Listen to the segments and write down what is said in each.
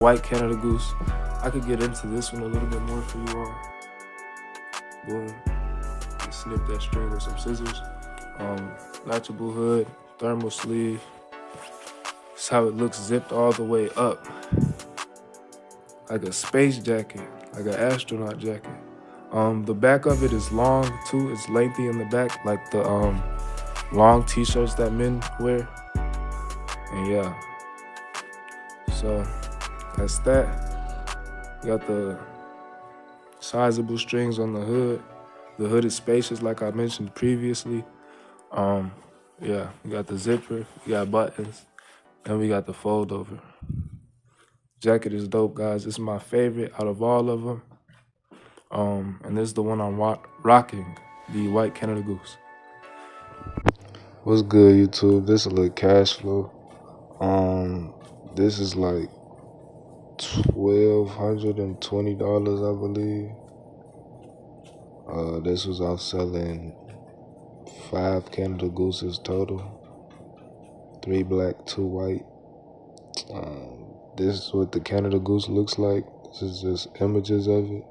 white Canada Goose. I could get into this one a little bit more for you all. Boom. You snip that string with some scissors. Latchable hood, thermal sleeve. That's how it looks, zipped all the way up. Like a space jacket, like an astronaut jacket. The back of it is long too. It's lengthy in the back, like the long t-shirts that men wear. And yeah, so that's that. You got the sizable strings on the hood. The hood is spacious, like I mentioned previously. Yeah, we got the zipper, we got buttons, and we got the fold over. Jacket is dope, guys. This is my favorite out of all of them. And this is the one I'm rocking, the white Canada Goose. What's good, YouTube? This is a little cash flow. This is like $1,220, I believe. This was out selling 5 Canada Gooses total, 3 black, 2 white. This is what the Canada Goose looks like. This is just images of it.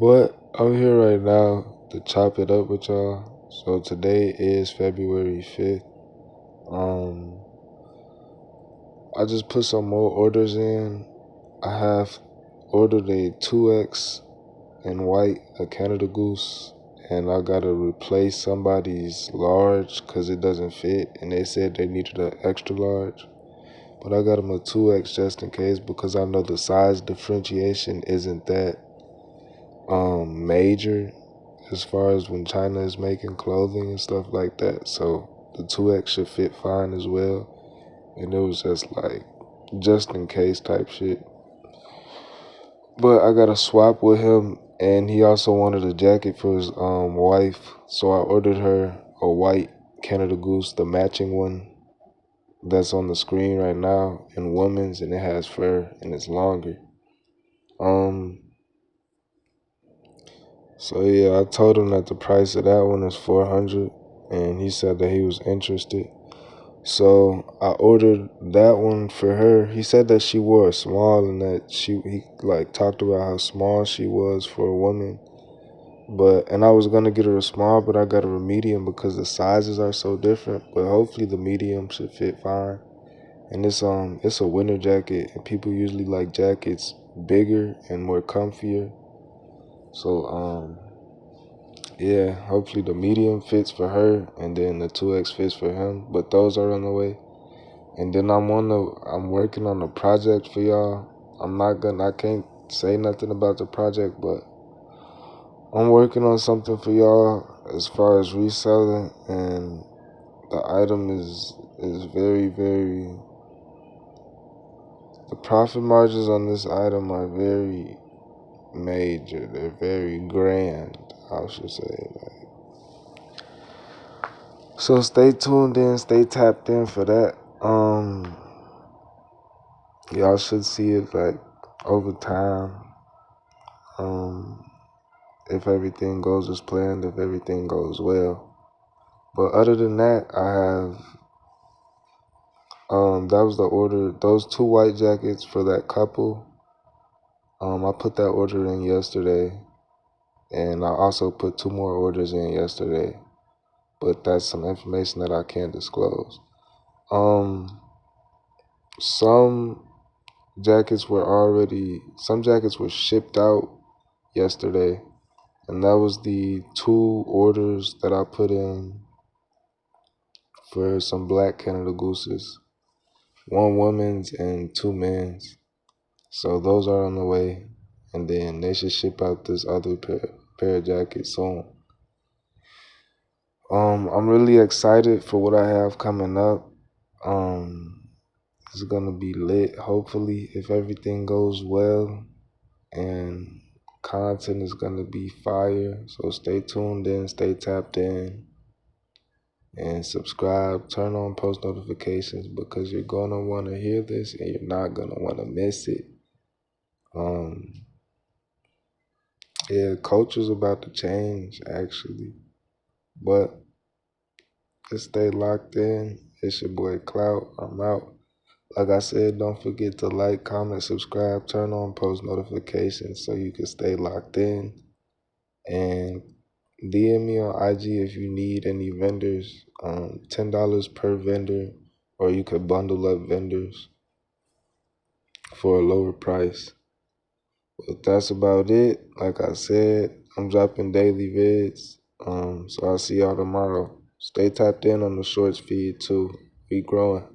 But I'm here right now to chop it up with y'all. So today is February 5th. I just put some more orders in. I have ordered a 2X in white, a Canada Goose, and I gotta replace somebody's large because it doesn't fit, and they said they needed an extra large. But I got them a 2X just in case because I know the size differentiation isn't that major as far as when China is making clothing and stuff like that. So the 2X should fit fine as well. And it was just like just in case type shit. But I got a swap with him, and he also wanted a jacket for his wife. So I ordered her a white Canada Goose, the matching one that's on the screen right now in women's, and it has fur and it's longer. So yeah, I told him that the price of that one is $400, and he said that he was interested. So I ordered that one for her. He said that she wore a small and that he like talked about how small she was for a woman. And I was gonna get her a small, but I got her a medium because the sizes are so different. But hopefully the medium should fit fine. And it's a winter jacket, and people usually like jackets bigger and more comfier. So yeah, hopefully the medium fits for her, and then the 2X fits for him. But those are on the way. And then I'm working on a project for y'all. I can't say nothing about the project, but I'm working on something for y'all as far as reselling, and the item is very, very, the profit margins on this item are very major. They're very grand, I should say. So stay tuned in, stay tapped in for that. Y'all should see it like over time. If everything goes as planned, if everything goes well. But other than that, I have that was the order. Those 2 white jackets for that couple. I put that order in yesterday, and I also put 2 more orders in yesterday. But that's some information that I can't disclose. Some jackets were shipped out yesterday, and that was the 2 orders that I put in for some black Canada Gooses, 1 woman's and 2 men's. So those are on the way, and then they should ship out this other pair of jackets soon. I'm really excited for what I have coming up. It's gonna be lit, hopefully, if everything goes well, and content is gonna be fire. So stay tuned in, stay tapped in, and subscribe, turn on post notifications, because you're gonna wanna hear this and you're not gonna wanna miss it. Yeah, culture's about to change actually, but just stay locked in. It's your boy Clout. I'm out. Like I said, don't forget to like, comment, subscribe, turn on post notifications so you can stay locked in. And DM me on IG if you need any vendors. $10 per vendor, or you could bundle up vendors for a lower price. But that's about it. Like I said, I'm dropping daily vids. So I'll see y'all tomorrow. Stay tapped in on the shorts feed too. We growing.